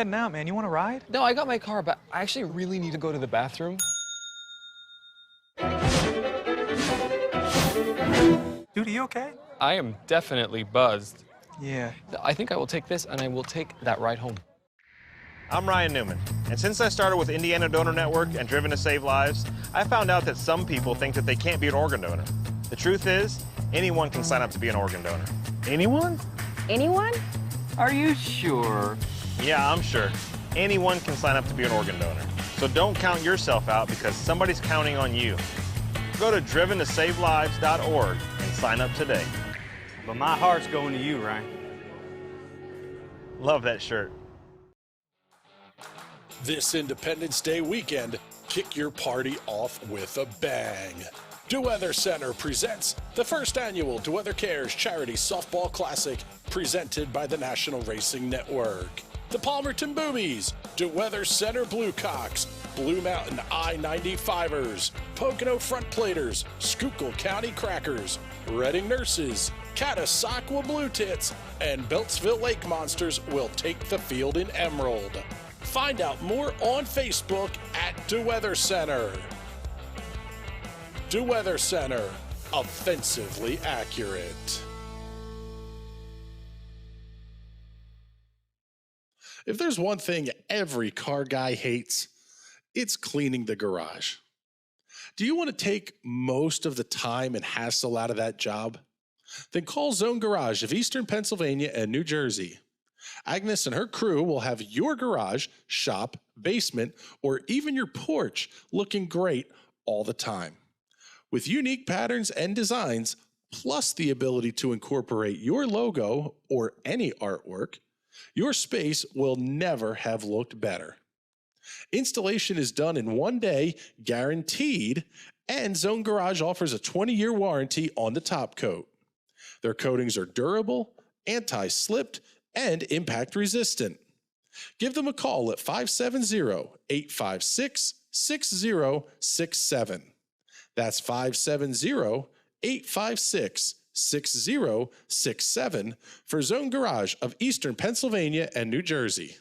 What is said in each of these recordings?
heading out, man. You want to ride? No, I got my car, but I actually really need to go to the bathroom. Dude, are you okay? I am definitely buzzed. Yeah. I think I will take this, and I will take that ride home. I'm Ryan Newman, and since I started with Indiana Donor Network and Driven to Save Lives, I found out that some people think that they can't be an organ donor. The truth is, anyone can sign up to be an organ donor. Anyone? Anyone? Are you sure? Yeah, I'm sure. Anyone can sign up to be an organ donor. So don't count yourself out because somebody's counting on you. Go to driventosavelives.org and sign up today. But my heart's going to you, Ryan. Love that shirt. This Independence Day weekend, kick your party off with a bang. DeWeather Center presents the first annual DeWeather Cares Charity Softball Classic presented by the National Racing Network. The Palmerton Boobies, DeWeather Center Bluecocks, Blue Mountain I-95ers, Pocono Front Platers, Schuylkill County Crackers, Reading Nurses, Catasauqua Blue Tits, and Beltsville Lake Monsters will take the field in Emerald. Find out more on Facebook at DeWeather Center. DeWeather Center, offensively accurate. If there's one thing every car guy hates, it's cleaning the garage. Do you want to take most of the time and hassle out of that job? Then call Zone Garage of Eastern Pennsylvania and New Jersey. Agnes and her crew will have your garage, shop, basement, or even your porch looking great all the time. With unique patterns and designs, plus the ability to incorporate your logo or any artwork, your space will never have looked better. Installation is done in one day, guaranteed, and Zone Garage offers a 20-year warranty on the top coat. Their coatings are durable, anti-slipped, and impact resistant. Give them a call at 570-856-6067. That's 570-856-6067 for Zone Garage of Eastern Pennsylvania and New Jersey.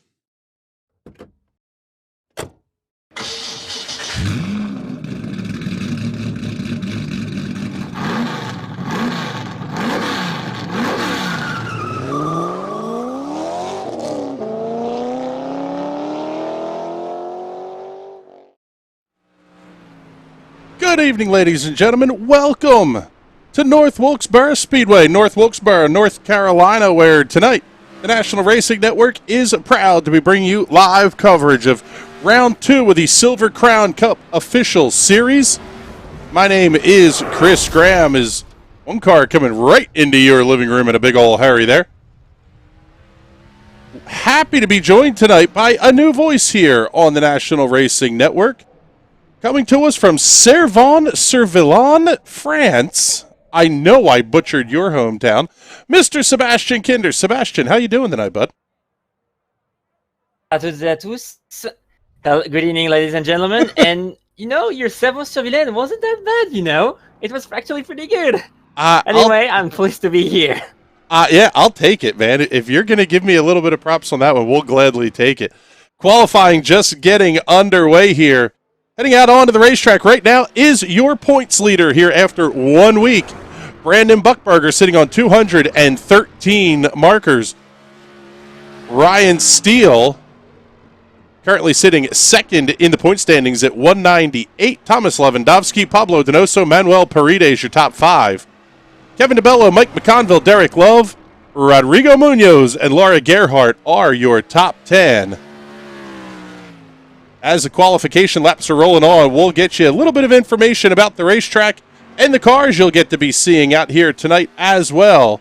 Good evening, ladies and gentlemen. Welcome to North Wilkesboro Speedway, North Wilkesboro, North Carolina, where tonight the National Racing Network is proud to be bringing you live coverage of Round 2 of the Silver Crown Cup Official Series. My name is Chris Graham. Is one car coming right into your living room in a big old hurry there. Happy to be joined tonight by a new voice here on the National Racing Network. Coming to us from Servan-sur-Villon, France. I know I butchered your hometown. Mr. Sebastian Kinder. Sebastian, how you doing tonight, bud? À toutes et à tous. Good evening, ladies and gentlemen. And, you know, your Servan-sur-Villon wasn't that bad, you know? It was actually pretty good. Anyway, I'm pleased to be here. Yeah, I'll take it, man. If you're going to give me a little bit of props on that one, we'll gladly take it. Qualifying just getting underway here. Heading out onto the racetrack right now is your points leader here after 1 week. Brandon Buckberger sitting on 213 markers. Ryan Steele currently sitting second in the point standings at 198. Thomas Lewandowski, Pablo Donoso, Manuel Paredes, your top five. Kevin DeBello, Mike McConville, Derek Love, Rodrigo Munoz, and Laura Gerhardt are your top 10. As the qualification laps are rolling on, we'll get you a little bit of information about the racetrack and the cars you'll get to be seeing out here tonight as well.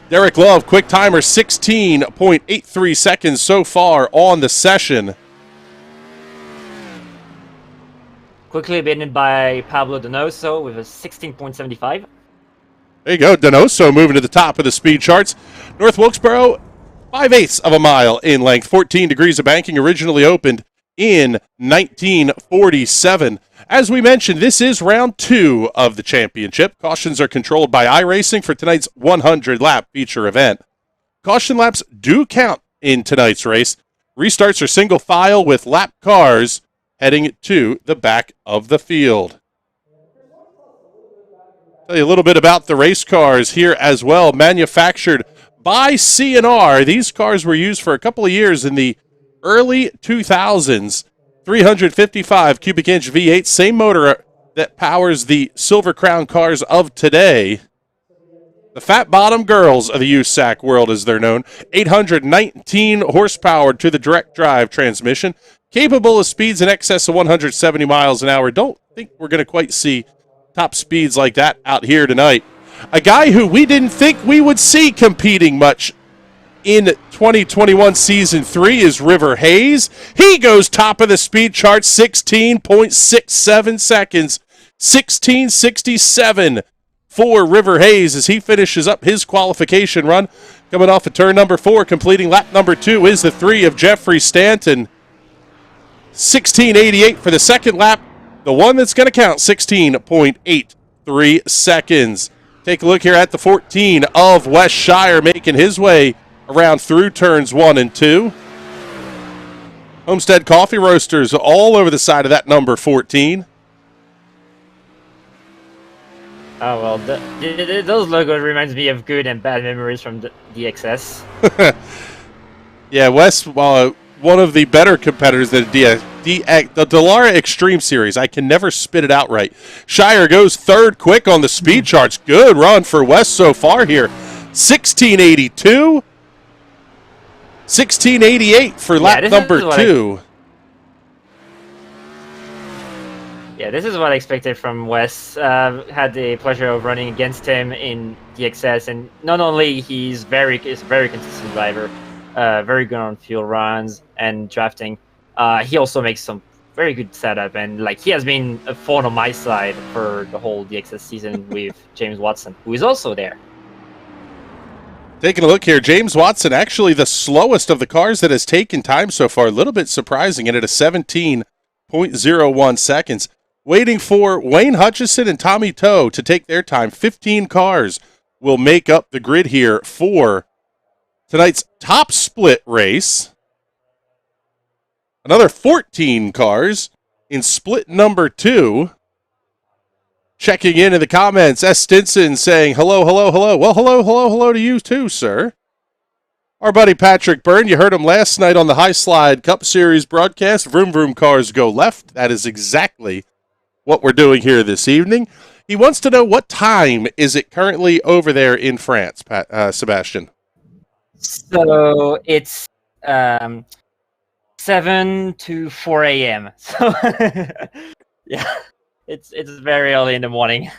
Derek Love, quick timer, 16.83 seconds so far on the session. Quickly beaten by Pablo Donoso with a 16.75. There you go, Donoso moving to the top of the speed charts. North Wilkesboro, 5/8 of a mile in length, 14 degrees of banking, originally opened in 1947. As we mentioned, this is round 2 of the championship. Cautions are controlled by iRacing for tonight's 100-lap feature event. Caution laps do count in tonight's race. Restarts are single file with lap cars heading to the back of the field. Tell you a little bit about the race cars here as well. Manufactured by C&R. These cars were used for a couple of years in the early 2000s. 355 cubic inch V8, same motor that powers the Silver Crown cars of today. The Fat Bottom Girls of the USAC world, as they're known. 819 horsepower to the direct drive transmission, capable of speeds in excess of 170 miles an hour. Don't think we're going to quite see top speeds like that out here tonight. A guy who we didn't think we would see competing much in 2021 Season 3 is River Hayes. He goes top of the speed chart, 16.67 seconds. 16.67 for River Hayes as he finishes up his qualification run. Coming off of turn number 4, completing lap number 2 is the 3 of Jeffrey Stanton. 16.88 for the second lap. The one that's going to count, 16.83 seconds. Take a look here at the 14 of Wes Shire making his way around through turns 1 and 2. Homestead Coffee Roasters all over the side of that number 14. Oh, well, those logos reminds me of good and bad memories from the DXS. Yeah, Wes, one of the better competitors than the Dallara Extreme Series. I can never spit it out right. Shire goes third quick on the speed charts. Good run for Wes so far here. 16.82. 16.88 for lap number 2. Yeah, this is what I expected from Wes. Had the pleasure of running against him in DXS, and not only he's a very consistent driver, very good on fuel runs and drafting. He also makes some very good setup, and like he has been a thorn on my side for the whole DXS season with James Watson, who is also there. Taking a look here, James Watson, actually the slowest of the cars that has taken time so far. A little bit surprising, and at a 17.01 seconds. Waiting for Wayne Hutchison and Tommy Toe to take their time. 15 cars will make up the grid here for tonight's top split race. Another 14 cars in split number 2. Checking in the comments, S. Stinson saying, hello, hello, hello. Well, hello, hello, hello to you too, sir. Our buddy Patrick Byrne, you heard him last night on the High Slide Cup Series broadcast. Vroom, vroom, cars go left. That is exactly what we're doing here this evening. He wants to know what time is it currently over there in France, Sebastian? So it's 7 to 4 a.m. So yeah, it's very early in the morning.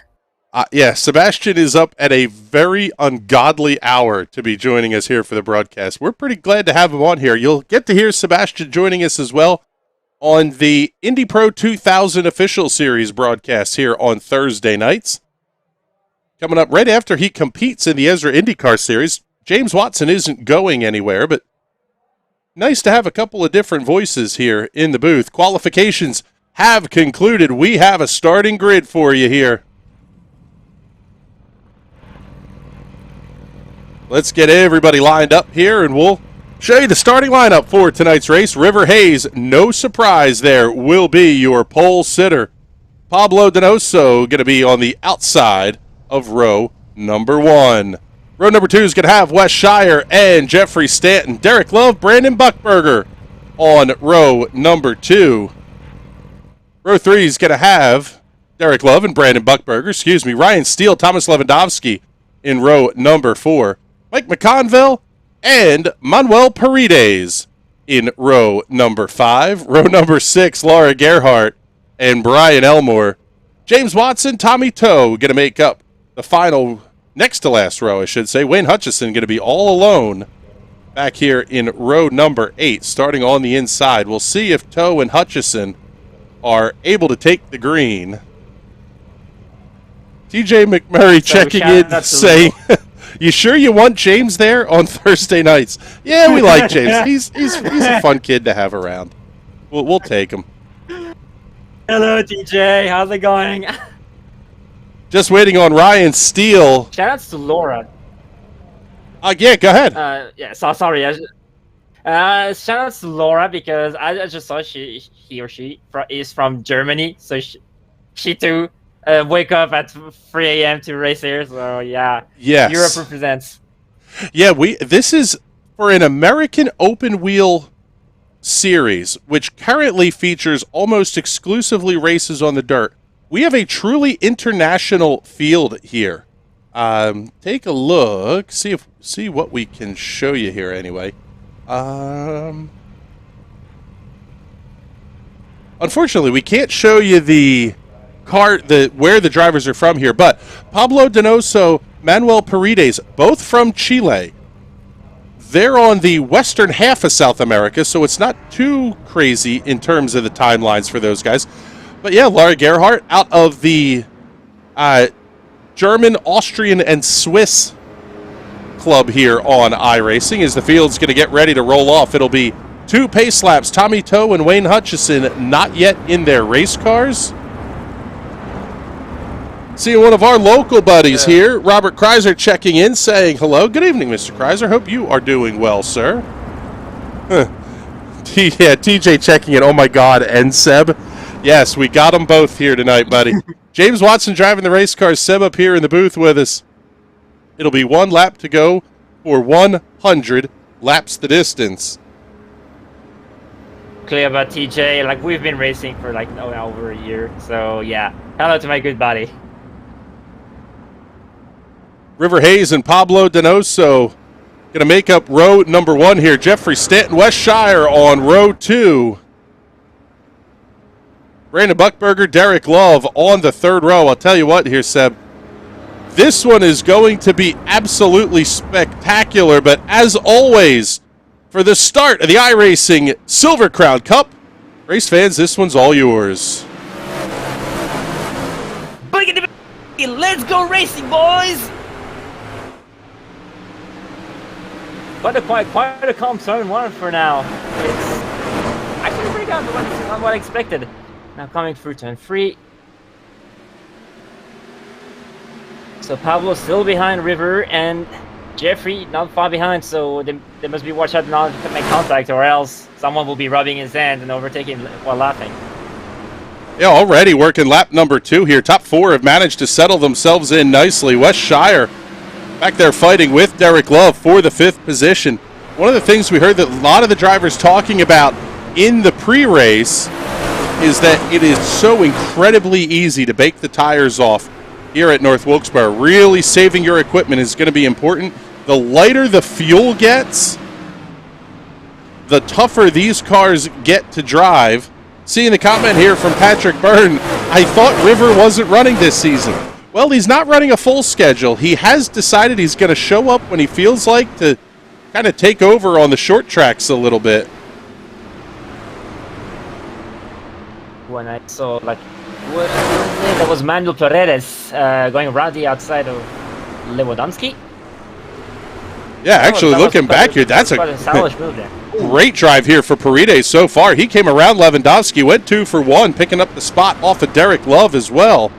Yeah, Sebastian is up at a very ungodly hour to be joining us here for the broadcast. We're pretty glad to have him on here. You'll get to hear Sebastian joining us as well on the Indy Pro 2000 Official Series broadcast here on Thursday nights. Coming up right after he competes in the Ezra IndyCar Series. James Watson isn't going anywhere, but nice to have a couple of different voices here in the booth. Qualifications have concluded. We have a starting grid for you here. Let's get everybody lined up here, and we'll show you the starting lineup for tonight's race. River Hayes, no surprise there, will be your pole sitter. Pablo Donoso going to be on the outside of row number 1. Row number 2 is going to have Wes Shire and Jeffrey Stanton. Derek Love, Brandon Buckberger on row number 2. Row 3 is going to have Derek Love and Brandon Buckberger, Ryan Steele, Thomas Lewandowski in row number 4. Mike McConville and Manuel Paredes in row number 5. Row number 6, Laura Gerhardt and Brian Elmore. James Watson, Tommy Toe going to make up the final, next to last row, I should say. Wayne Hutchison going to be all alone back here in row number 8, starting on the inside. We'll see if Toe and Hutchison are able to take the green. TJ McMurray checking in, saying, you sure you want James there on Thursday nights? Yeah, we like James. He's a fun kid to have around. We'll take him. Hello, TJ. How's it going? Just waiting on Ryan Steele. Shoutouts to Laura. Yeah, go ahead. Sorry. Shout out to Laura because I just saw he or she is from Germany, so she too wake up at 3 a.m. to race here. So yeah, Yes. Europe represents. Yeah, this is for an American open wheel series, which currently features almost exclusively races on the dirt. We have a truly international field here. Take a look, see what we can show you here anyway. Unfortunately, we can't show you the where the drivers are from here, but Pablo Donoso, Manuel Paredes, both from Chile. They're on the western half of South America, so it's not too crazy in terms of the timelines for those guys. But yeah, Laura Gerhardt out of the German, Austrian, and Swiss club here on iRacing as the field's going to get ready to roll off. It'll be 2 pace laps. Tommy Toe and Wayne Hutchison not yet in their race cars. Seeing one of our local buddies here, Robert Kreiser, checking in, saying hello. Good evening, Mr. Kreiser. Hope you are doing well, sir. Yeah, TJ checking in. Oh, my God. And Seb. Yes, we got them both here tonight, buddy. James Watson driving the race car. Seb up here in the booth with us. It'll be 1 lap to go for 100 laps the distance. Clear about TJ. Like, we've been racing for like over a year. So yeah, hello to my good buddy. River Hayes and Pablo Donoso going to make up row number 1 here. Jeffrey Stanton, West Shire on row 2. Brandon Buckberger, Derek Love on the 3rd row. I'll tell you what here, Seb. This one is going to be absolutely spectacular, but as always, for the start of the iRacing Silver Crown Cup, race fans, this one's all yours. Let's go racing, boys! Quite a calm turn 1 for now. It's actually pretty good on what I expected. Now coming through turn 3. So Pablo still behind River and Jeffrey not far behind, so they must be watch out not to make contact or else someone will be rubbing his hand and overtaking while laughing. Yeah, already working lap number 2 here. Top 4 have managed to settle themselves in nicely. West Shire back there fighting with Derek Love for the 5th position. One of the things we heard that a lot of the drivers talking about in the pre-race is that it is so incredibly easy to bake the tires off here at North Wilkesboro. Really saving your equipment is going to be important. The lighter the fuel gets, the tougher these cars get to drive. Seeing the comment here from Patrick Byrne, I thought River wasn't running this season. Well, he's not running a full schedule. He has decided he's going to show up when he feels like to kind of take over on the short tracks a little bit. When I saw, like, that was Manuel Paredes going around the outside of Lewandowski. Yeah, actually, looking back here, that's a stylish move there. Great drive here for Paredes so far. He came around Lewandowski, went 2 for 1, picking up the spot off of Derek Love as well.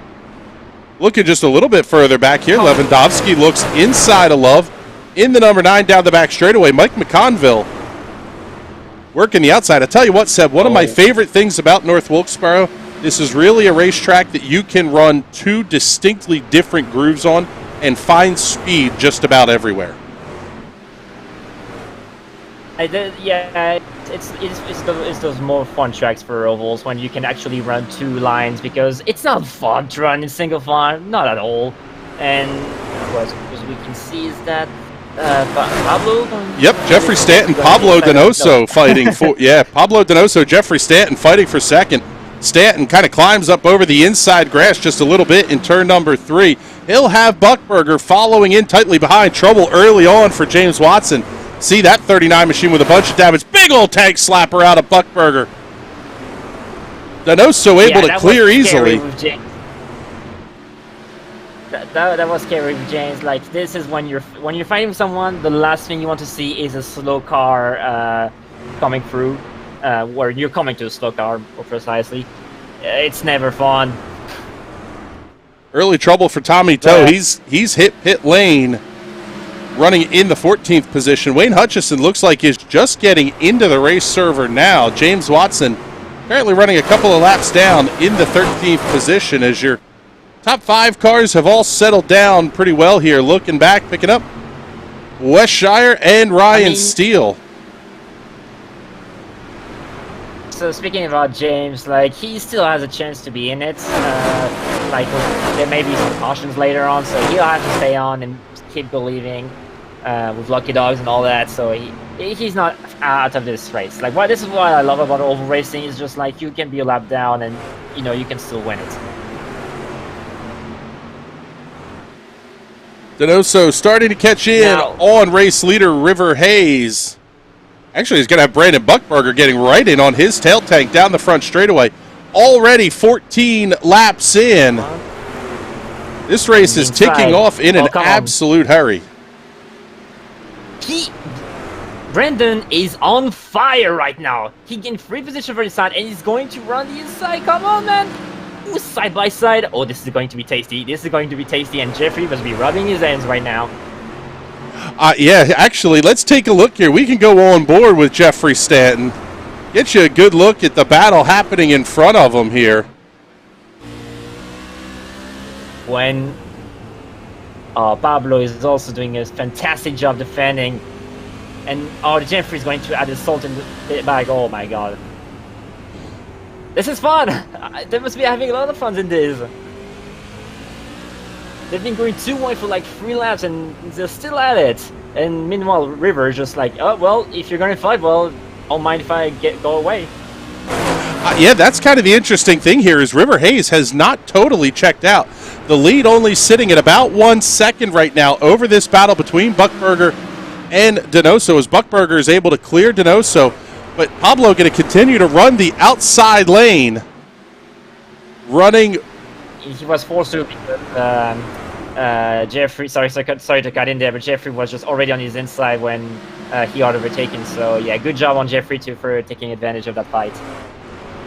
Looking just a little bit further back here, Lewandowski looks inside of Love. In the number 9 down the back straightaway, Mike McConville working the outside. I tell you what, Seb, one of my favorite things about North Wilkesboro, this is really a racetrack that you can run 2 distinctly different grooves on and find speed just about everywhere. It's those more fun tracks for ovals when you can actually run 2 lines because it's not fun to run in single file, not at all. And what we can see is that Pablo. Yep, Jeffrey Stanton, Pablo Donoso fighting for Pablo Donoso, Jeffrey Stanton fighting for 2nd. Stanton kind of climbs up over the inside grass just a little bit in turn number 3. He'll have Buckberger following in tightly behind. Trouble early on for James Watson. See that 39 machine with a bunch of damage. Big old tank slapper out of Buckberger. Donoso able to clear easily. That was scary with James. Like, this is when you're fighting with someone, the last thing you want to see is a slow car coming through, where you're coming to a slow car, more precisely. It's never fun. Early trouble for Tommy Toe. He's hit pit lane running in the 14th position. Wayne Hutchison looks like he's just getting into the race server now. James Watson apparently running a couple of laps down in the 13th position as your top 5 cars have all settled down pretty well here. Looking back, picking up Wes Shire and Ryan Steele. So speaking about James, like, he still has a chance to be in it. Like, there may be some cautions later on, so he'll have to stay on and keep believing with Lucky Dogs and all that. So he's not out of this race. Like, this is what I love about oval racing, is just like you can be a lap down and you can still win it. Donoso starting to catch in on race leader River Hayes. Actually, he's going to have Brandon Buckberger getting right in on his tail tank down the front straightaway. Already 14 laps in. This race is ticking off in an absolute hurry. Brandon is on fire right now. He gained 3 position for the side, and he's going to run the inside. Come on, man. Ooh, side by side. Oh, this is going to be tasty. This is going to be tasty, and Jeffrey must be rubbing his hands right now. Yeah, actually, let's take a look here. We can go on board with Jeffrey Stanton. Get you a good look at the battle happening in front of him here. When Pablo is also doing a fantastic job defending, and Jeffrey is going to add his salt in the bag. Oh my god. This is fun! They must be having a lot of fun in this. They've been going 2-1 for like 3 laps and they're still at it. And meanwhile, River is just like, oh, well, if you're going to fight, well, don't mind if I go away. Yeah, that's kind of the interesting thing here is River Hayes has not totally checked out. The lead only sitting at about 1 second right now over this battle between Buckberger and Donoso as Buckberger is able to clear Donoso. But Pablo going to continue to run the outside lane. He was forced to because Jeffrey, sorry to cut in there, but Jeffrey was just already on his inside when he got overtaken. So yeah, good job on Jeffrey for taking advantage of that fight.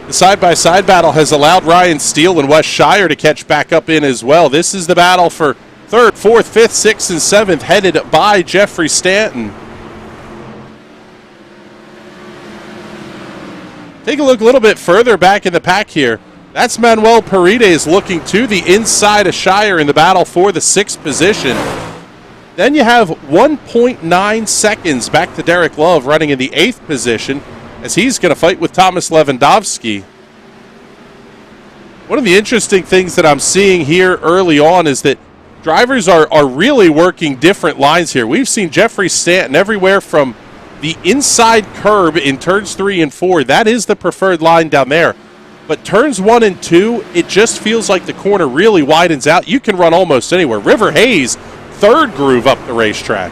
The side-by-side battle has allowed Ryan Steele and Wes Shire to catch back up in as well. This is the battle for 3rd, 4th, 5th, 6th, and 7th, headed by Jeffrey Stanton. Take a look a little bit further back in the pack here. That's Manuel Paredes looking to the inside of Shire in the battle for the 6th position. Then you have 1.9 seconds back to Derek Love running in the 8th position as he's going to fight with Thomas Lewandowski. One of the interesting things that I'm seeing here early on is that drivers are really working different lines here. We've seen Jeffrey Stanton everywhere from the inside curb in turns 3 and 4. That is the preferred line down there. But turns 1 and 2, it just feels like the corner really widens out. You can run almost anywhere. River Hayes, 3rd groove up the racetrack.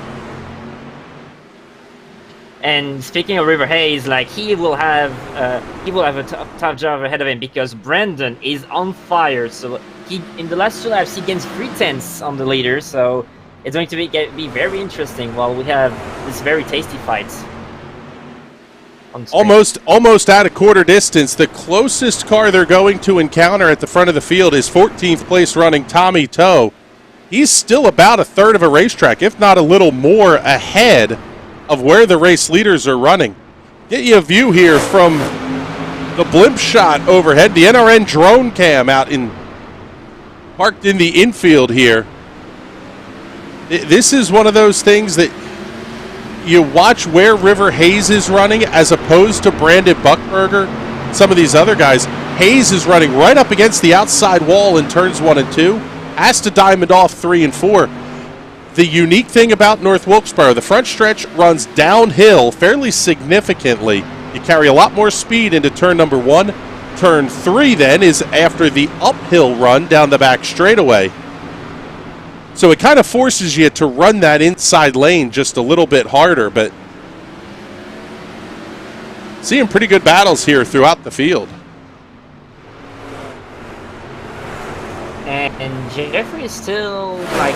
And speaking of River Hayes, like he will have a tough job ahead of him because Brandon is on fire. So in the last 2 laps he gains 3/10 on the leader. So it's going to be very interesting while we have this very tasty fight. Almost at a quarter distance. The closest car they're going to encounter at the front of the field is 14th place running Tommy Toe. He's still about 1/3 of a racetrack, if not a little more ahead of where the race leaders are running. Get you a view here from the blimp shot overhead. The NRN drone cam parked in the infield here. This is one of those things that you watch where River Hayes is running as opposed to Brandon Buckberger, some of these other guys. Hayes is running right up against the outside wall in turns 1 and 2, has to diamond off 3 and 4. The unique thing about North Wilkesboro, the front stretch runs downhill fairly significantly. You carry a lot more speed into turn number 1. Turn 3 then is after the uphill run down the back straightaway. So it kind of forces you to run that inside lane just a little bit harder, but seeing pretty good battles here throughout the field. And Jeffrey is still, like,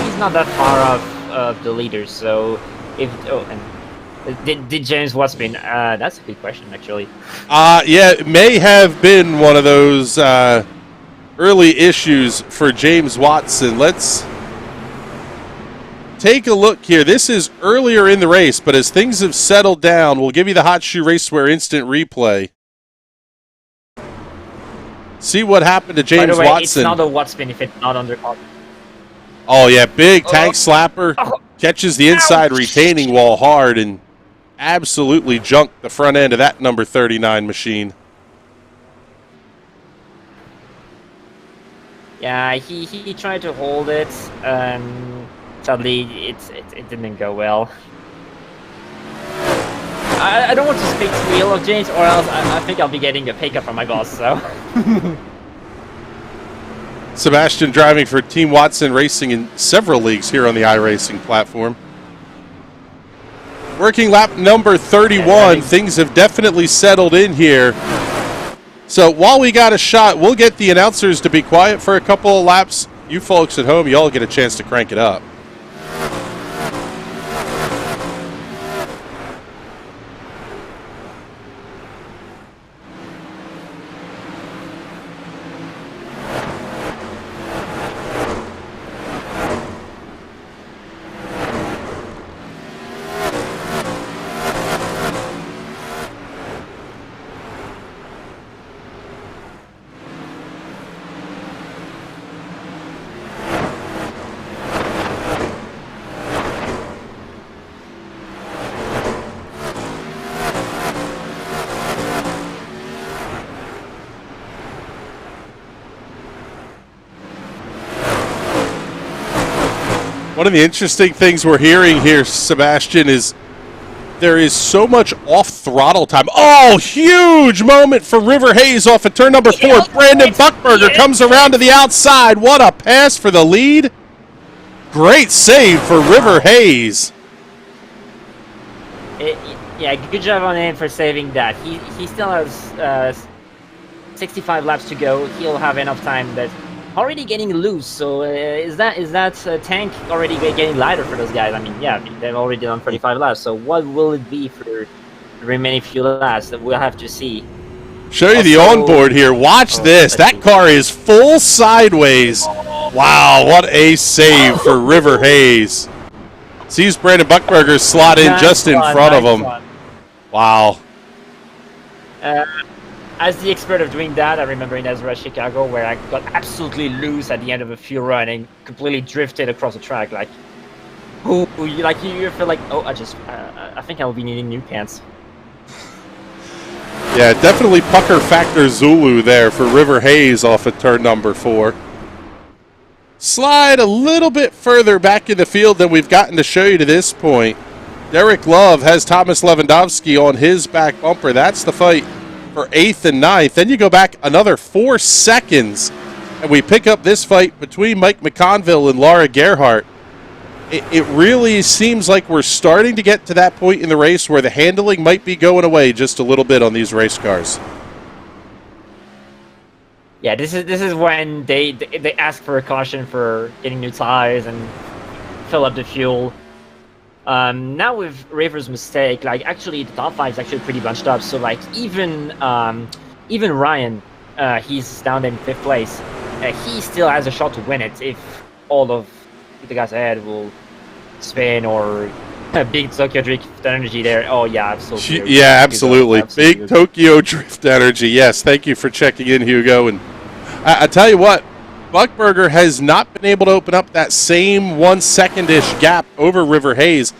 he's not that far off of the leaders, so did James Watson, that's a good question, actually. Yeah, it may have been one of those early issues for James Watson. take a look here. This is earlier in the race, but as things have settled down, we'll give you the Hot Shoe Racewear instant replay. See what happened to James By the way, Watson. it's not a Watt spin if it's not undercut. Oh, yeah, big tank slapper. Catches the inside retaining wall hard and absolutely junked the front end of that number 39 machine. Yeah, he tried to hold it. Sadly, it didn't go well. I don't want to speak ill of James, or else I think I'll be getting a pay cut from my boss. So. Sebastian driving for Team Watson Racing in several leagues here on the iRacing platform. Working lap number 31. Things have definitely settled in here. So while we got a shot, we'll get the announcers to be quiet for a couple of laps. You folks at home, you all get a chance to crank it up. One of the interesting things we're hearing here, Sebastian, is there is so much off-throttle time. Oh, huge moment for River Hayes off of turn number 4. Brandon Buckberger comes around to the outside. What a pass for the lead. Great save for River Hayes. Yeah, good job on him for saving that. He still has 65 laps to go. He'll have enough time, but already getting loose. So is that tank already getting lighter for those guys? I mean, yeah, they've already done 35 laps. So what will it be for the remaining few laps? We'll have to see. Show you the onboard here. Watch this. That car is full sideways. Wow, what a save for River Hayes. Sees Brandon Buckberger slot in just in front of him. Wow. As the expert of doing that, I remember in Ezra, Chicago, where I got absolutely loose at the end of a fuel run and completely drifted across the track. Like, you feel like, oh, I think I'll be needing new pants. Yeah, definitely pucker factor Zulu there for River Hayes off of turn number 4. Slide a little bit further back in the field than we've gotten to show you to this point. Derek Love has Thomas Lewandowski on his back bumper. That's the fight for 8th and 9th. Then you go back another 4 seconds, and we pick up this fight between Mike McConville and Laura Gerhardt. It really seems like we're starting to get to that point in the race where the handling might be going away just a little bit on these race cars. Yeah, this is when they ask for a caution for getting new tires and fill up the fuel. Now with River's mistake, like actually the top 5 is actually pretty bunched up. So like even Ryan, he's down in 5th place. He still has a shot to win it if all of the guys ahead will spin or a big Tokyo Drift energy there. Oh yeah, absolutely. Yeah, absolutely. Big Tokyo Drift energy. Yes, thank you for checking in, Hugo. And I tell you what, Buckberger has not been able to open up that same 1 second-ish gap over River Hayes.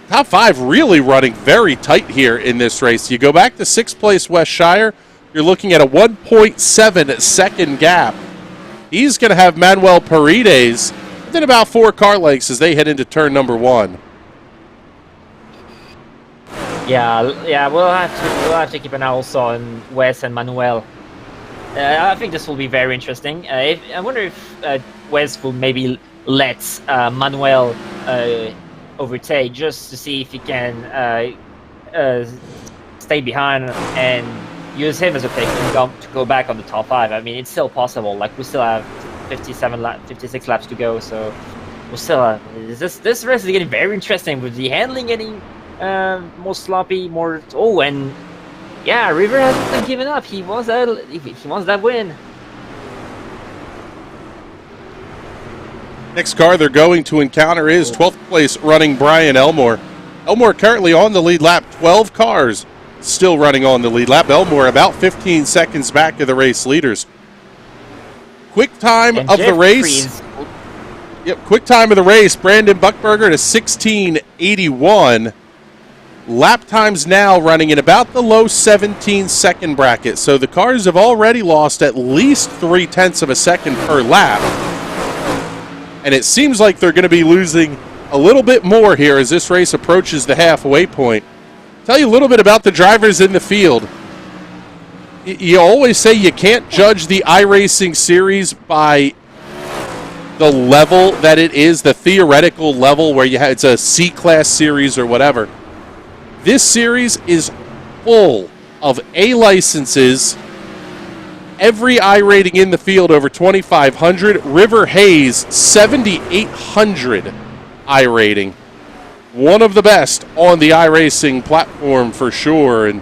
Top 5 really running very tight here in this race. You go back to 6th place West Shire, you're looking at a 1.7 second gap. He's going to have Manuel Paredes within about 4 car lengths as they head into turn number 1. Yeah, we'll have to keep an eye also on Wes and Manuel. I think this will be very interesting. I wonder if Wes will maybe let Manuel overtake just to see if he can stay behind and use him as a pick to go back on the top 5. I mean, it's still possible. Like, we still have 56 laps to go, so we'll still this race is getting very interesting with the handling getting more sloppy, more. Oh, and yeah, River hasn't given up. He wants that win. Next car they're going to encounter is 12th place running Brian Elmore. Elmore currently on the lead lap, 12 cars still running on the lead lap. Elmore about 15 seconds back of the race leaders. Quick time of the race. Yep, quick time of the race. Brandon Buckberger to 16:81. Lap times now running in about the low 17-second bracket. So the cars have already lost at least 0.3 of a second per lap. And it seems like they're going to be losing a little bit more here as this race approaches the halfway point. Tell you a little bit about the drivers in the field. You always say you can't judge the iRacing series by the level that it is, the theoretical level where it's a C-class series or whatever. This series is full of A licenses. Every I rating in the field over 2,500. River Hayes, 7,800 I rating. One of the best on the iRacing platform for sure. And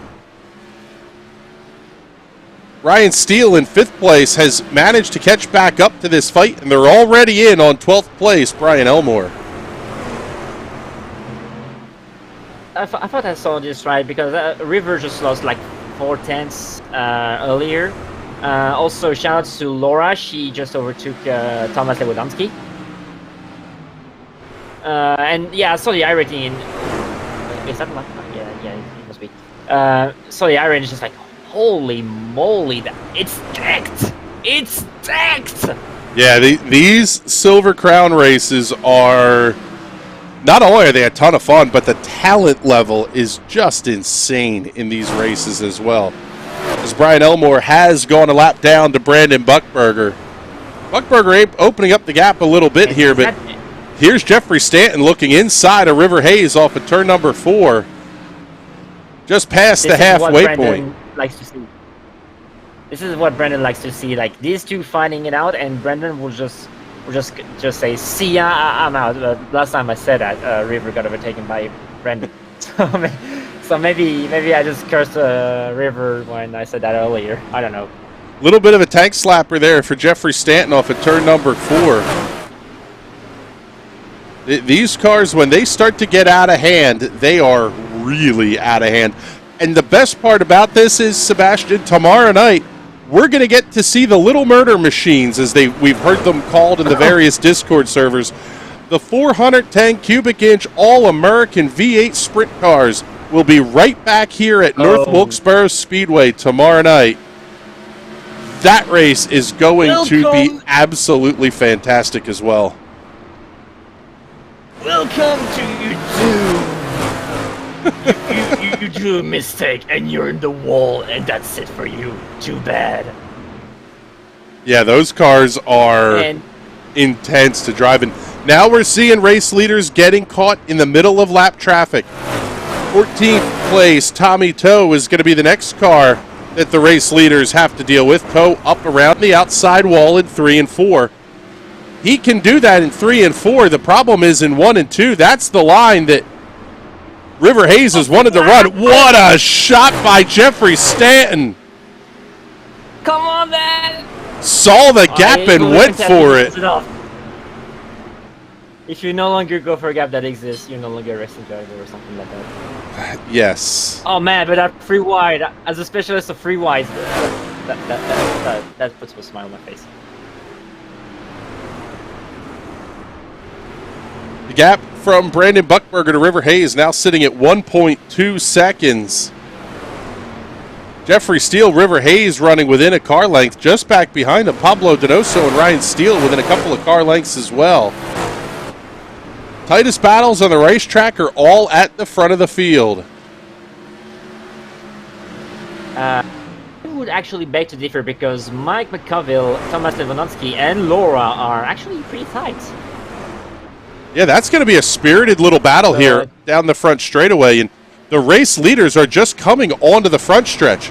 Ryan Steele in 5th place has managed to catch back up to this fight, and they're already in on 12th place, Brian Elmore. I thought I saw this right because River just lost like 4/10 earlier. Also, shout out to Laura. She just overtook Thomas Lewandowski. And yeah, I saw the iRating in. Is that like? Yeah, it must be. So the iRating is just like, holy moly, it's stacked! It's stacked! Yeah, these Silver Crown races are. Not only are they a ton of fun, but the talent level is just insane in these races as well. As Brian Elmore has gone a lap down to Brandon Buckberger. Buckberger opening up the gap a little bit here, but here's Jeffrey Stanton looking inside of River Hayes off of turn number 4. Just past the halfway point. Likes to see. This is what Brendan likes to see, like these two fighting it out, and Brendan will just say, "See ya, I'm out." Last time I said that, River got overtaken by Brendan. So maybe I just cursed River when I said that earlier. I don't know. Little bit of a tank slapper there for Jeffrey Stanton off of turn number 4. These cars, when they start to get out of hand, they are really out of hand. And the best part about this is, Sebastian, tomorrow night, we're going to get to see the Little Murder Machines, as we've heard them called in the various Discord servers. The 410 cubic inch All-American V8 sprint cars will be right back here at North Wilkesboro Speedway tomorrow night. That race is going to be absolutely fantastic as well. Welcome to you too. You do a mistake and you're in the wall, and that's it for you. Too bad. Yeah, those cars are intense to drive in. Now we're seeing race leaders getting caught in the middle of lap traffic. 14th place, Tommy Toe is going to be the next car that the race leaders have to deal with. Toe up around the outside wall in 3 and 4. He can do that in 3 and 4. The problem is in 1 and 2, that's the line that River Hayes has wanted to run. What a shot by Jeffrey Stanton. Come on, man. Saw the gap and went for it. If you no longer go for a gap that exists, you're no longer a racing driver or something like that. Yes. Oh man, but that free wide, as a specialist of free wides, that puts a smile on my face. The gap from Brandon Buckberger to River Hayes now sitting at 1.2 seconds. Jeffrey Steele, River Hayes running within a car length, just back behind him. Pablo Donoso and Ryan Steele within a couple of car lengths as well. Tightest battles on the racetrack are all at the front of the field. I would actually beg to differ because Mike McCoville, Thomas Lewandowski, and Laura are actually pretty tight. Yeah, that's going to be a spirited little battle here down the front straightaway, and the race leaders are just coming onto the front stretch.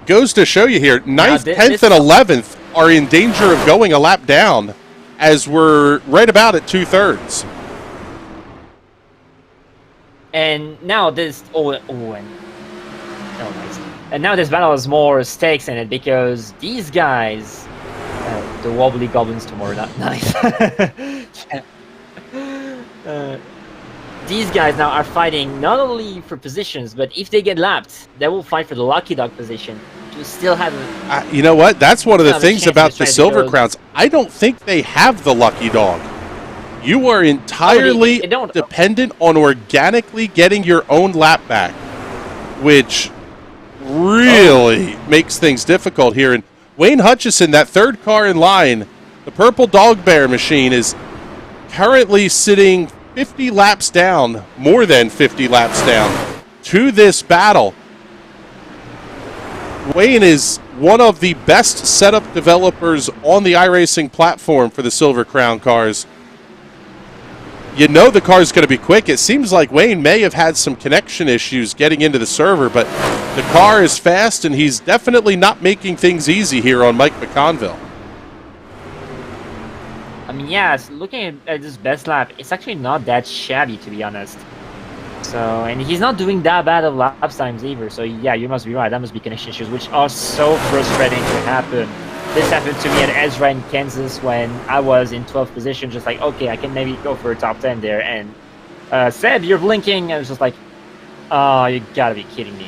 Goes to show you here, 9th, 10th, and 11th are in danger of going a lap down as we're right about at 2/3. And now this, and now this battle has more stakes in it because these guys, the wobbly goblins tomorrow. Nice. These guys now are fighting not only for positions, but if they get lapped, they will fight for the lucky dog position to still have. You know what? That's one of the Have a things chance about to the try to Silver go- Crowns. I don't think they have the lucky dog. You are entirely they don't. dependent on organically getting your own lap back, which really makes things difficult here. And Wayne Hutchison, that third car in line, the purple dog bear machine, is currently sitting 50 laps down, more than 50 laps down, to this battle. Wayne is one of the best setup developers on the iRacing platform for the Silver Crown cars. You know the car is going to be quick. It seems like Wayne may have had some connection issues getting into the server, but the car is fast, and he's definitely not making things easy here on Mike McConville. I mean, yeah, looking at this best lap, it's actually not that shabby, to be honest. So, and he's not doing that bad of lap times either. So, yeah, you must be right. That must be connection issues, which are so frustrating to happen. This happened to me at Ezra in Kansas when I was in 12th position, just like, okay, I can maybe go for a top 10 there. And Seb, you're blinking. I was just like, oh, you gotta be kidding me.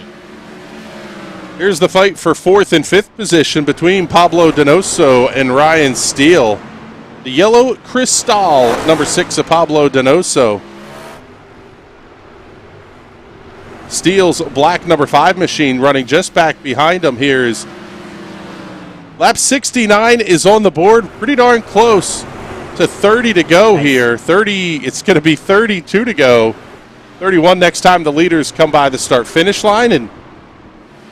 Here's the fight for 4th and 5th position between Pablo Donoso and Ryan Steele. The yellow Cristal, number 6 of Pablo Donoso. Steele's black number 5 machine running just back behind him here is lap 69 is on the board, pretty darn close to 30 to go here. 30, it's going to be 32 to go. 31 next time the leaders come by the start-finish line. And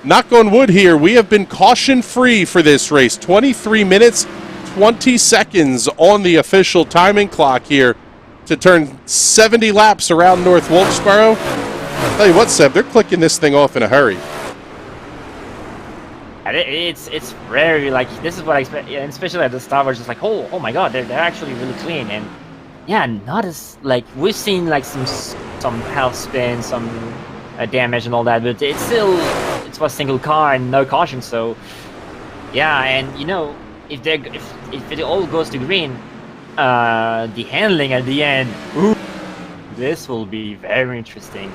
knock on wood here, we have been caution-free for this race. 23 minutes, 20 seconds on the official timing clock here to turn 70 laps around North Wilkesboro. I'll tell you what, Seb, they're clicking this thing off in a hurry. It's very, like, this is what I expect, and especially at the start, where it's just like, oh my god, they're actually really clean. And yeah, not as, like, we've seen like some half spin, some damage and all that, but it's still, it's a single car and no caution. So yeah, and you know, if it all goes to green, the handling at the end, ooh, this will be very interesting.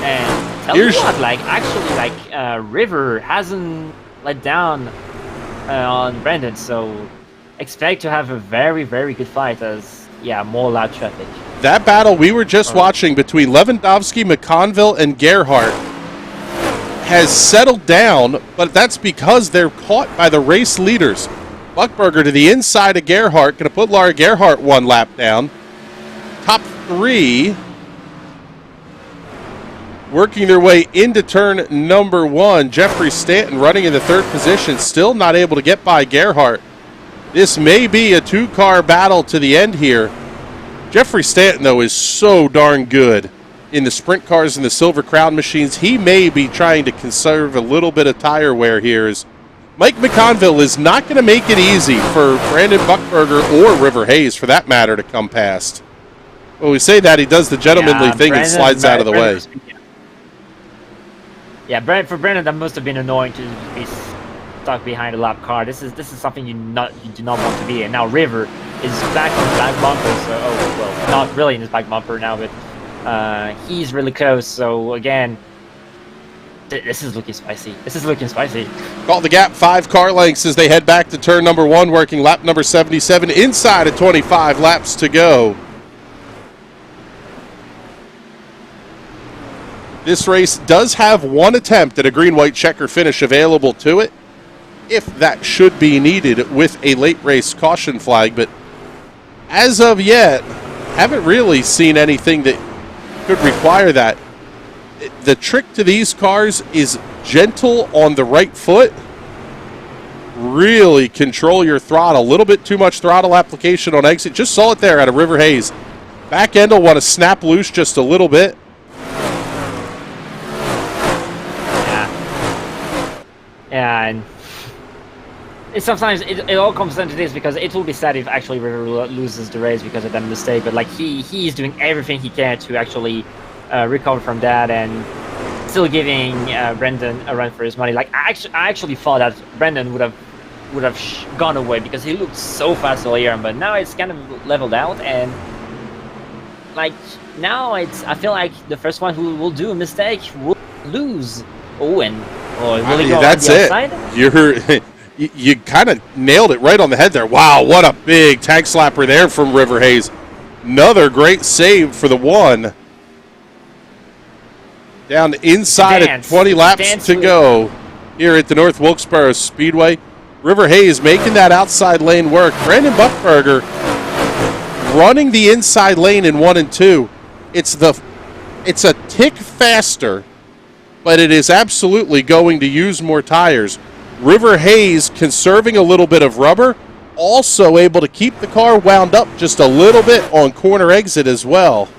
And tell you what, like, actually, like, River hasn't let down on Brendan, so expect to have a very, very good fight as, yeah, more loud traffic. That battle we were just watching between Lewandowski, McConville, and Gerhardt has settled down, but that's because they're caught by the race leaders. Buckberger to the inside of Gerhardt, going to put Laura Gerhardt 1 lap down. Top 3 working their way into turn number 1. Jeffrey Stanton running in the 3rd position, still not able to get by Gerhardt. This may be a 2-car battle to the end here. Jeffrey Stanton, though, is so darn good in the sprint cars and the Silver Crown machines. He may be trying to conserve a little bit of tire wear here. As Mike McConville is not going to make it easy for Brandon Buckberger or River Hayes, for that matter, to come past. When we say that, he does the gentlemanly thing and slides out of the way. Yeah, for Brandon, that must have been annoying to be stuck behind a lap car. This is something you do not want to be. And now River is back on the back bumper. So, oh well, not really in his back bumper now, but he's really close. So again, this is looking spicy. This is looking spicy. Call the gap 5 car lengths as they head back to turn number 1, working lap number 77 inside of 25 laps to go. This race does have 1 attempt at a green-white checker finish available to it, if that should be needed with a late race caution flag. But as of yet, haven't really seen anything that could require that. The trick to these cars is gentle on the right foot. Really control your throttle. A little bit too much throttle application on exit. Just saw it there out of River Hayes. Back end will want to snap loose just a little bit. Yeah, and sometimes it all comes down to this, because it will be sad if actually River loses the race because of that mistake. But like he is doing everything he can to actually recover from that, and still giving Brendan a run for his money. Like I actually thought that Brendan would have gone away because he looked so fast earlier, but now it's kind of leveled out, and like now I feel like the first one who will do a mistake will lose. Oh, and will he go that's on the it. outside? You kind of nailed it right on the head there. Wow, what a big tag slapper there from River Hayes. Another great save for the one. Down inside at 20 laps to go here at the North Wilkesboro Speedway. River Hayes making that outside lane work. Brandon Buckberger running the inside lane in 1 and 2. It's a tick faster, but it is absolutely going to use more tires. River Hayes conserving a little bit of rubber, also able to keep the car wound up just a little bit on corner exit as well.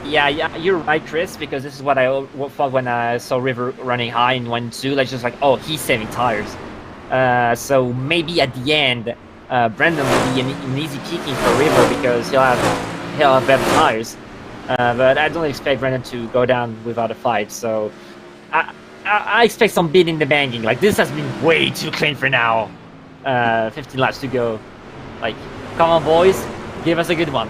Yeah, you're right, Chris, because this is what I thought when I saw River running high in 1-2. Like, just like, oh, he's saving tires. So maybe at the end, Brendan will be an easy picking for River because he'll have better tires. But I don't expect Brendan to go down without a fight. So I expect some beat in the banging. Like, this has been way too clean for now. 15 laps to go. Like, come on, boys, give us a good one.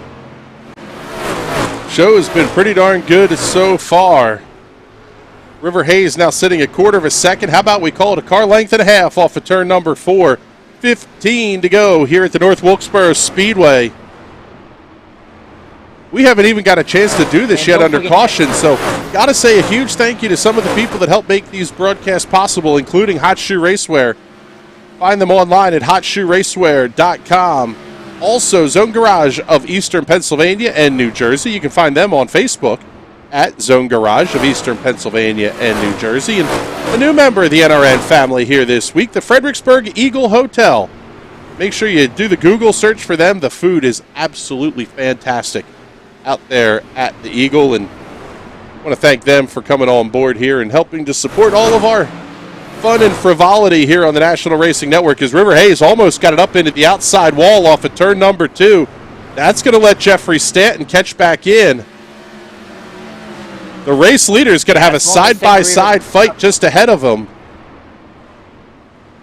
Show has been pretty darn good so far. River Hayes now sitting a quarter of a second. How about we call it a car length and a half off of turn number 4. 15 to go here at the North Wilkesboro Speedway. We haven't even got a chance to do this yet under caution, so got to say a huge thank you to some of the people that help make these broadcasts possible, including Hot Shoe Racewear. Find them online at hotshoeracewear.com. Also, Zone Garage of Eastern Pennsylvania and New Jersey. You can find them on Facebook at Zone Garage of Eastern Pennsylvania and New Jersey. And a new member of the NRN family here this week, the Fredericksburg Eagle Hotel. Make sure you do the Google search for them. The food is absolutely fantastic out there at the Eagle. And I want to thank them for coming on board here and helping to support all of our fun and frivolity here on the National Racing Network, as River Hayes almost got it up into the outside wall off of turn number 2. That's going to let Jeffrey Stanton catch back in. The race leader is going to have a side-by-side fight just ahead of him.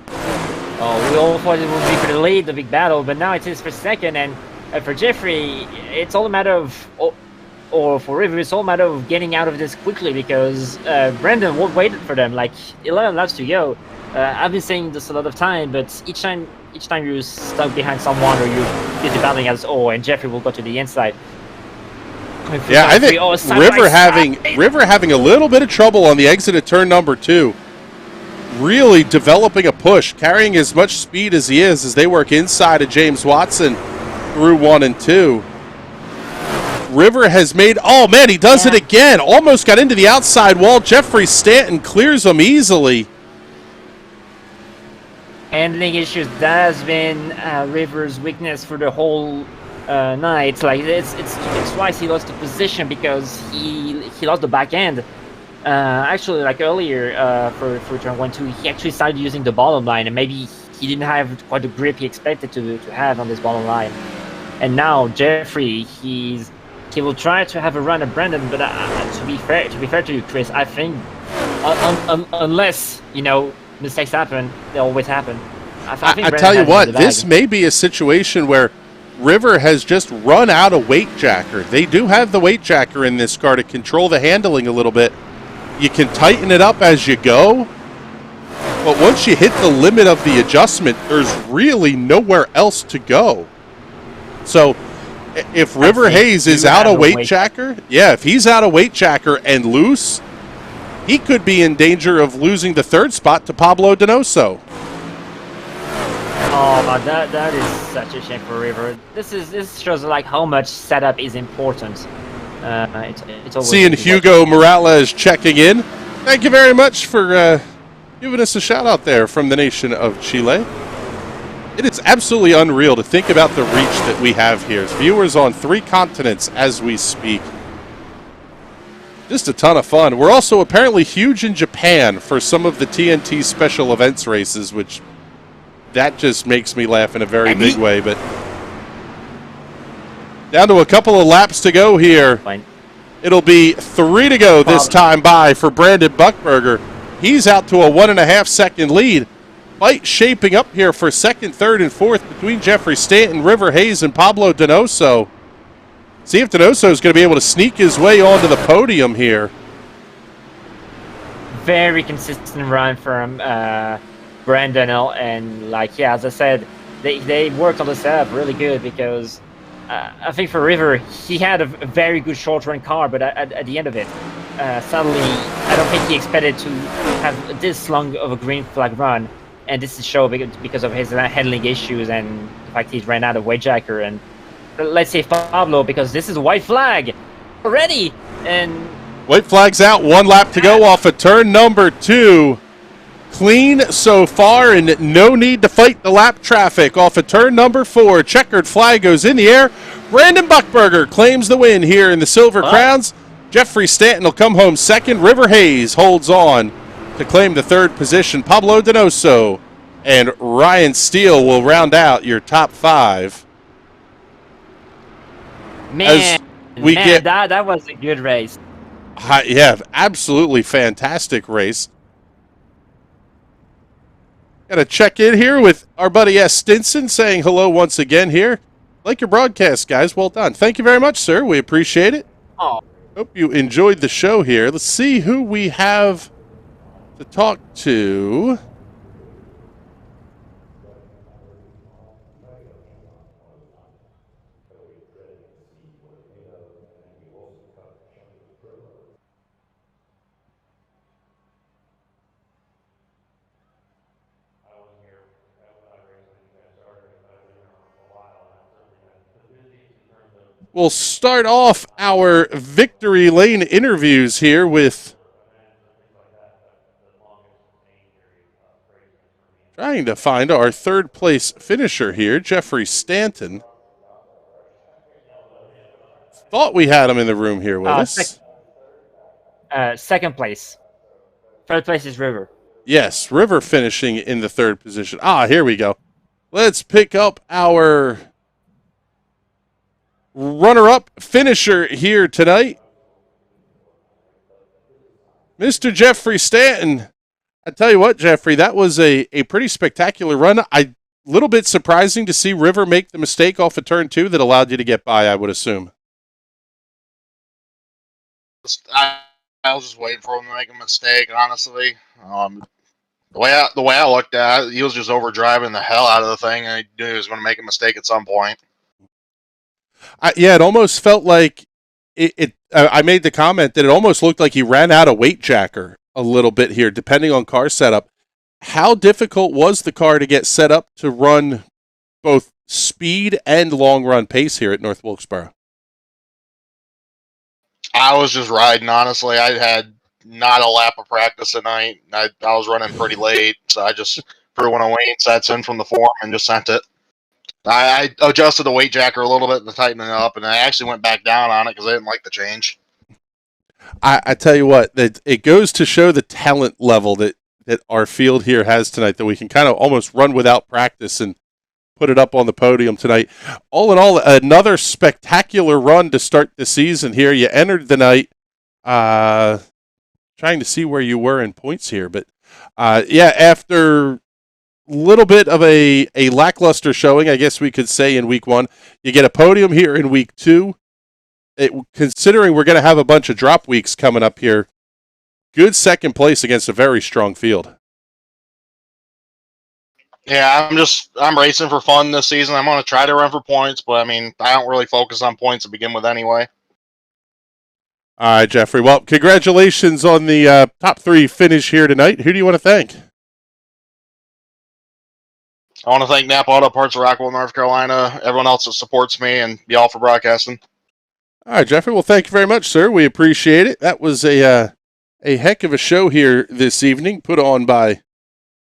Oh, we all thought it would be for the lead, the big battle, but now it is for second, and for Jeffrey, it's all a matter of... or for River, it's all a matter of getting out of this quickly because Brendan won't wait for them. Like 11 laps to go. I've been saying this a lot of time, but each time you're stuck behind someone or you're busy battling as and Jeffrey will go to the inside. Yeah, I think River having a little bit of trouble on the exit at turn number 2. Really developing a push, carrying as much speed as he is as they work inside of James Watson through 1 and 2. River has made, oh man, he does it again. Almost got into the outside wall. Jeffrey Stanton clears him easily. Handling issues, that has been River's weakness for the whole night. Like it's twice he lost the position because he lost the back end. Actually, like earlier for turn 1-2, he actually started using the bottom line, and maybe he didn't have quite the grip he expected to have on this bottom line. And now Jeffrey, he will try to have a run at Brendan, but to be fair to you, Chris, I think unless mistakes happen, they always happen. I tell you what, this may be a situation where River has just run out of weight jacker. They do have the weight jacker in this car to control the handling a little bit. You can tighten it up as you go, but once you hit the limit of the adjustment, there's really nowhere else to go. So if River Hayes is out of weight jacker, if he's out of weight jacker and loose, he could be in danger of losing the 3rd spot to Pablo Donoso. Oh, that is such a shame for River. This shows like how much setup is important. It's always seeing Hugo Morales checking in. Thank you very much for giving us a shout out there from the nation of Chile. It is absolutely unreal to think about the reach that we have here. Viewers on 3 continents as we speak. Just a ton of fun. We're also apparently huge in Japan for some of the TNT special events races, which that just makes me laugh in a very big way. But down to a couple of laps to go here. Fine. It'll be 3 to go this time by for Brandon Buckberger. He's out to a 1.5-second lead. Fight shaping up here for second, third, and fourth between Jeffrey Stanton, River Hayes, and Pablo Donoso. See if Donoso is going to be able to sneak his way onto the podium here. Very consistent run from Brandon, and as I said, they worked on the setup really good because I think for River, he had a very good short run car, but at the end of it, suddenly I don't think he expected to have this long of a green flag run, and this is show because of his handling issues and the fact he ran out of weight jacker. And let's say Pablo, because this is a white flag already, and white flag's out, 1 lap to go off of turn number 2. Clean so far and no need to fight the lap traffic off of turn number 4. Checkered flag goes in the air. Brandon Buckberger claims the win here in the Silver Crowns. Jeffrey Stanton will come home second. River Hayes holds on to claim the third position. Pablo Donoso and Ryan Steele will round out your top 5. That was a good race. Yeah, absolutely fantastic race. Got to check in here with our buddy S. Stinson saying hello once again here. Like your broadcast, guys. Well done. Thank you very much, sir. We appreciate it. Oh. Hope you enjoyed the show here. Let's see who we have to talk to. We'll start off our Victory Lane interviews here with trying to find our third place finisher here, Jeffrey Stanton. Thought we had him in the room here with us. Second place. Third place is River. Yes, River finishing in the third position. Here we go. Let's pick up our runner-up finisher here tonight, Mr. Jeffrey Stanton. I tell you what, Jeffrey, that was a pretty spectacular run. A little bit surprising to see River make the mistake off of turn 2 that allowed you to get by, I would assume. I was just waiting for him to make a mistake, honestly. The way I looked at it, he was just overdriving the hell out of the thing, and he knew he was going to make a mistake at some point. It almost felt like I made the comment that it almost looked like he ran out of weight jacker a little bit here, depending on car setup. How difficult was the car to get set up to run both speed and long run pace here at North Wilkesboro? I was just riding, honestly. I had not a lap of practice tonight. I was running pretty late, so I just threw one of Wayne's sets in from the forum and just sent it. I adjusted the weight jacker a little bit to tighten it up, and I actually went back down on it because I didn't like the change. I tell you what, it goes to show the talent level that our field here has tonight, that we can kind of almost run without practice and put it up on the podium tonight. All in all, another spectacular run to start the season here. You entered the night trying to see where you were in points here, but after little bit of a lackluster showing, I guess we could say, in week 1. You get a podium here in week 2. Considering we're going to have a bunch of drop weeks coming up here, good second place against a very strong field. Yeah, I'm racing for fun this season. I'm going to try to run for points, but I don't really focus on points to begin with anyway. All right, Jeffrey. Well, congratulations on the top 3 finish here tonight. Who do you want to thank? I want to thank Napa Auto Parts of Rockville, North Carolina, everyone else that supports me, and y'all for broadcasting. All right, Jeffrey. Well, thank you very much, sir. We appreciate it. That was a heck of a show here this evening, put on by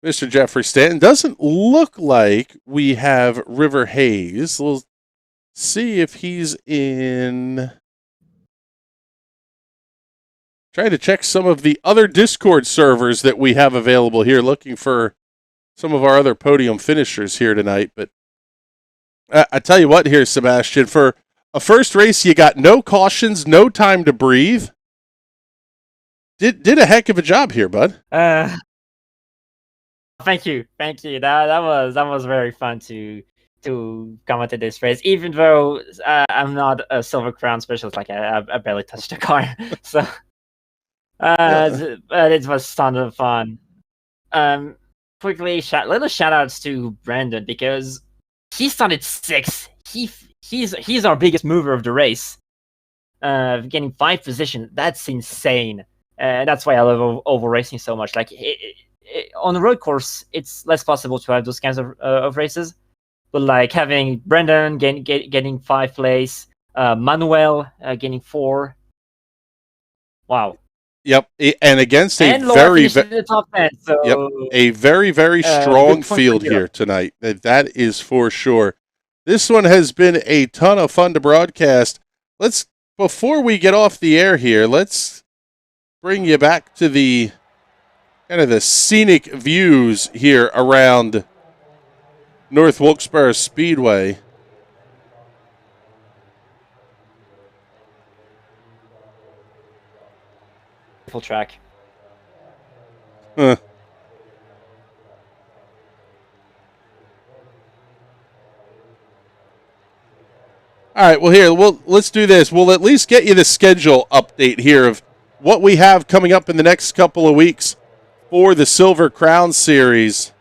Mr. Jeffrey Stanton. Doesn't look like we have River Hayes. We'll see if he's in. Trying to check some of the other Discord servers that we have available here, looking for some of our other podium finishers here tonight. But I tell you what here, Sebastian, for a first race, you got no cautions, no time to breathe. Did a heck of a job here, bud. Thank you. That was very fun to come into this race. Even though I'm not a Silver Crown specialist, like I barely touched the car, so but it was ton of fun. Quickly, little shout outs to Brandon because he started 6th. He's our biggest mover of the race, getting 5th position. That's insane. That's why I love oval racing so much. Like on the road course, it's less possible to have those kinds of races. But like having Brendan getting 5th place, Manuel getting 4. Wow. Yep, and against and a Laura very finished in the top 10. So yep, a very strong good point for field you. here tonight. That is for sure. This one has been a ton of fun to broadcast. Before we get off the air here, let's bring you back to the kind of the scenic views here around North Wilkesboro Speedway. Full track. Huh. All right, well, let's do this. We'll at least get you the schedule update here of what we have coming up in the next couple of weeks for the Silver Crown Series.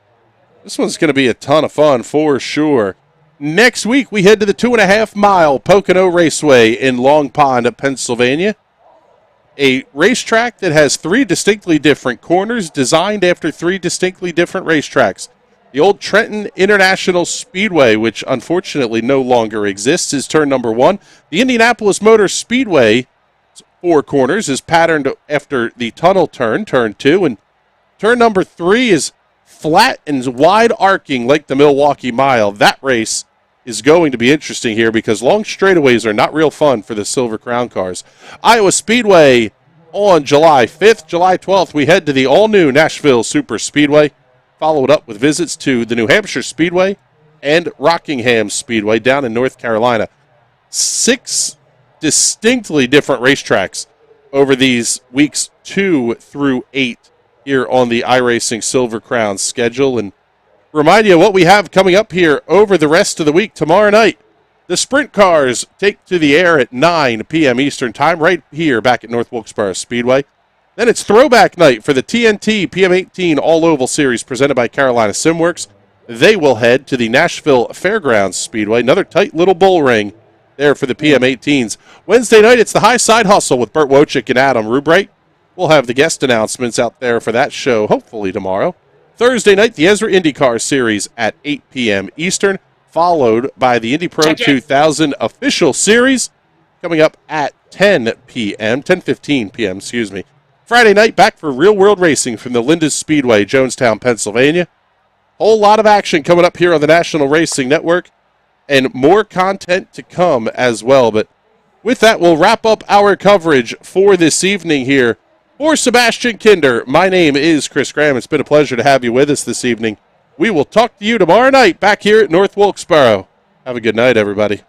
This one's going to be a ton of fun for sure. Next week, we head to the 2.5-mile Pocono Raceway in Long Pond, Pennsylvania. A racetrack that has 3 distinctly different corners designed after 3 distinctly different racetracks. The old Trenton International Speedway, which unfortunately no longer exists, is turn number 1. The Indianapolis Motor Speedway, 4 corners, is patterned after the tunnel turn 2. And turn number 3 is flat and wide arcing like the Milwaukee Mile. That race is going to be interesting here because long straightaways are not real fun for the Silver Crown cars. Iowa Speedway on July 5th. July 12th, we head to the all-new Nashville Super Speedway, followed up with visits to the New Hampshire Speedway and Rockingham Speedway down in North Carolina. 6 distinctly different racetracks over these weeks 2 through 8 here on the iRacing Silver Crown schedule. And remind you what we have coming up here over the rest of the week. Tomorrow night, the sprint cars take to the air at 9 p.m. Eastern Time right here back at North Wilkesboro Speedway. Then it's throwback night for the TNT PM18 All-Oval Series presented by Carolina Simworks. They will head to the Nashville Fairgrounds Speedway. Another tight little bull ring there for the PM18s. Wednesday night, it's the High Side Hustle with Burt Wojcik and Adam Rubright. We'll have the guest announcements out there for that show, hopefully tomorrow. Thursday night, the Ezra IndyCar Series at 8 p.m. Eastern, followed by the Indy Pro 2000 Official Series coming up at 10:15 p.m., excuse me. Friday night, back for real-world racing from the Linda's Speedway, Jonestown, Pennsylvania. Whole lot of action coming up here on the National Racing Network, and more content to come as well. But with that, we'll wrap up our coverage for this evening here. For Sebastian Kinder, my name is Chris Graham. It's been a pleasure to have you with us this evening. We will talk to you tomorrow night back here at North Wilkesboro. Have a good night, everybody.